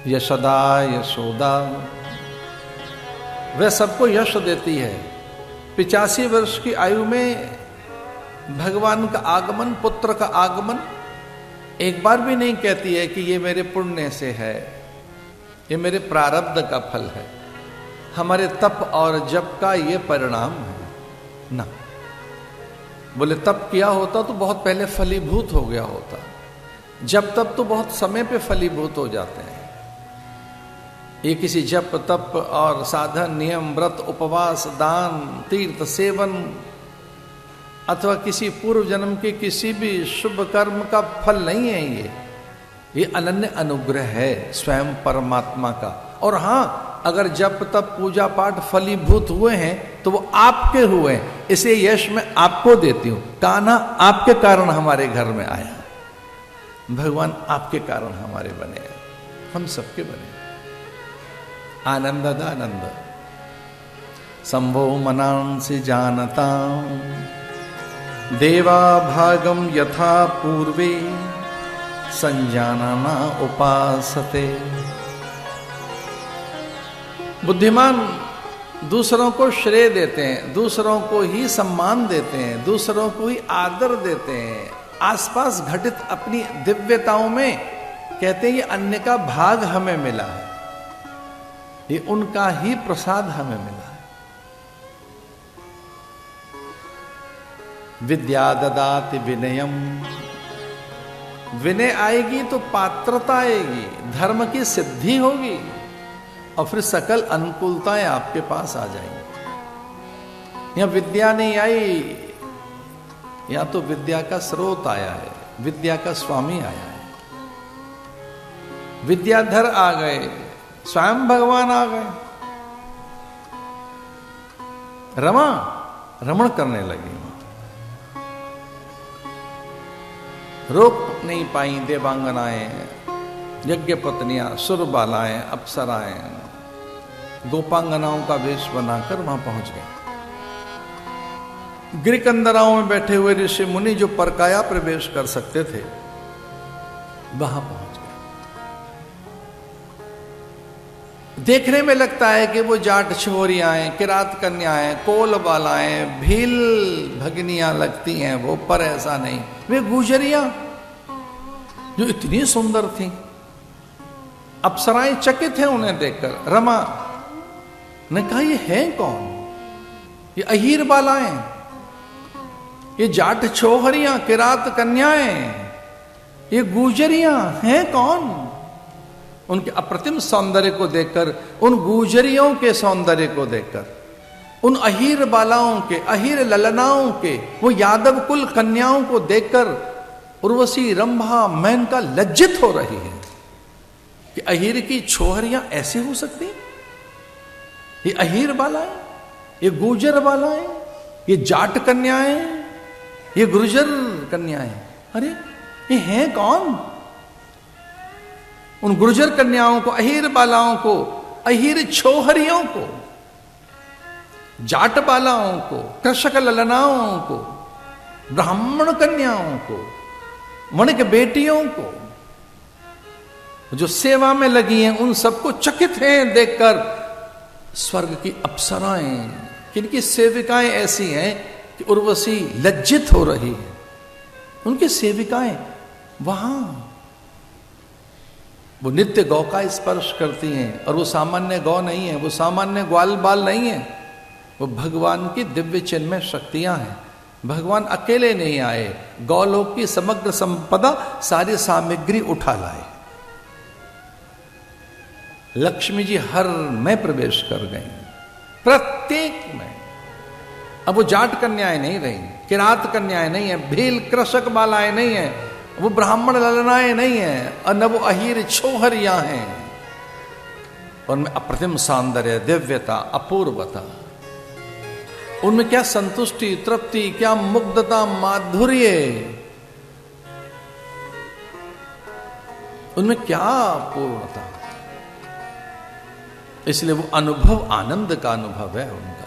यशदा यशोदा, वह सबको यश देती है। 85 वर्ष की आयु में भगवान का आगमन, पुत्र का आगमन, एक बार भी नहीं कहती है कि ये मेरे पुण्य से है, ये मेरे प्रारब्ध का फल है, हमारे तप और जप का ये परिणाम है ना। बोले तप किया होता तो बहुत पहले फलीभूत हो गया होता, जब तप तो बहुत समय पे फलीभूत हो जाते हैं। ये किसी जप तप और साधन, नियम, व्रत, उपवास, दान, तीर्थ सेवन अथवा किसी पूर्व जन्म के किसी भी शुभ कर्म का फल नहीं है। ये अनन्य अनुग्रह है स्वयं परमात्मा का। और हाँ, अगर जप तप पूजा पाठ फलीभूत हुए हैं तो वो आपके हुए हैं, इसे यश मैं आपको देती हूं। कान्हा आपके कारण हमारे घर में आया, भगवान आपके कारण हमारे बने, हम सबके बने। आनंद दानंद संभो मनांसि जानता, देवा भागम यथा पूर्वे, संजानना उपासते। बुद्धिमान दूसरों को श्रेय देते हैं, दूसरों को ही सम्मान देते हैं, दूसरों को ही आदर देते हैं। आसपास घटित अपनी दिव्यताओं में कहते हैं ये अन्य का भाग हमें मिला है, ये उनका ही प्रसाद हमें मिला है। विद्या ददाति विनयम, विनय आएगी तो पात्रता आएगी, धर्म की सिद्धि होगी और फिर सकल अनुकूलताएं आपके पास आ जाएंगी। यहां विद्या नहीं आई, यहां तो विद्या का स्रोत आया है, विद्या का स्वामी आया है। विद्याधर आ गए, स्वयं भगवान आ गए। रमा रमण करने लगी, रोक नहीं पाई देवांगनाएं, यज्ञ पत्नियां, सुरबालाएं, अप्सराएं, गोपांगनाओं का वेश बनाकर वहां पहुंच गए। गिरिकंदराओं में बैठे हुए ऋषि मुनि जो परकाया प्रवेश कर सकते थे, वहां पहुंच गए। देखने में लगता है कि वो जाट छोरियां, किरात कन्याएं, कोल बालाएं, भील भगनियां लगती हैं वो, पर ऐसा नहीं। वे गुजरियां जो इतनी सुंदर थी, अप्सराएं चकित हैं उन्हें देखकर। रमा ने कहा ये है कौन? ये अहीर बालाएं, ये जाट छोहरियां, किरात कन्याएं, ये गुजरियां हैं कौन? उनके अप्रतिम सौंदर्य को देखकर, उन गुजरियों के सौंदर्य को देखकर, उन अहीर बालाओं के, अहीर ललनाओं के, वो यादव कुल कन्याओं को देखकर उर्वशी, रंभा, मेनका लज्जित हो रही है कि अहीर की छोहरियां ऐसी हो सकती हैं? ये अहीर बालाएं, ये गुजर बालाएं, ये जाट कन्याएं, ये गुर्जर कन्याएं, अरे ये हैं कौन? उन गुर्जर कन्याओं को, अहीर बालाओं को, अहीर छोहरियों को, जाट बालाओं को, कृषक ललनाओं को, ब्राह्मण कन्याओं को, वणिक बेटियों को जो सेवा में लगी हैं, उन सबको चकित हैं देखकर। स्वर्ग की अप्सराएं, किनकी सेविकाएं ऐसी हैं कि उर्वशी लज्जित हो रही है। उनकी सेविकाएं वहां वो नित्य गौ का स्पर्श करती हैं, और वो सामान्य गौ नहीं है, वो सामान्य ग्वाल बाल नहीं है, वो भगवान की दिव्य चिन्मय शक्तियां हैं। भगवान अकेले नहीं आए, गौलोक की समग्र संपदा, सारी सामग्री उठा लाए। लक्ष्मी जी हर में प्रवेश कर गई, प्रत्येक में। अब वो जाट कन्याएं नहीं रही, किरात कन्याएं नहीं है, भील कृषक बालाएं नहीं है, वो ब्राह्मण ललनाएं नहीं है, और न वो अहीर छोहरियां हैं। उनमें अप्रतिम सौंदर्य, दिव्यता, अपूर्वता, उनमें क्या संतुष्टि, तृप्ति, क्या मुग्धता, माधुर्य, उनमें क्या पूर्णता। इसलिए वो अनुभव आनंद का अनुभव है उनका।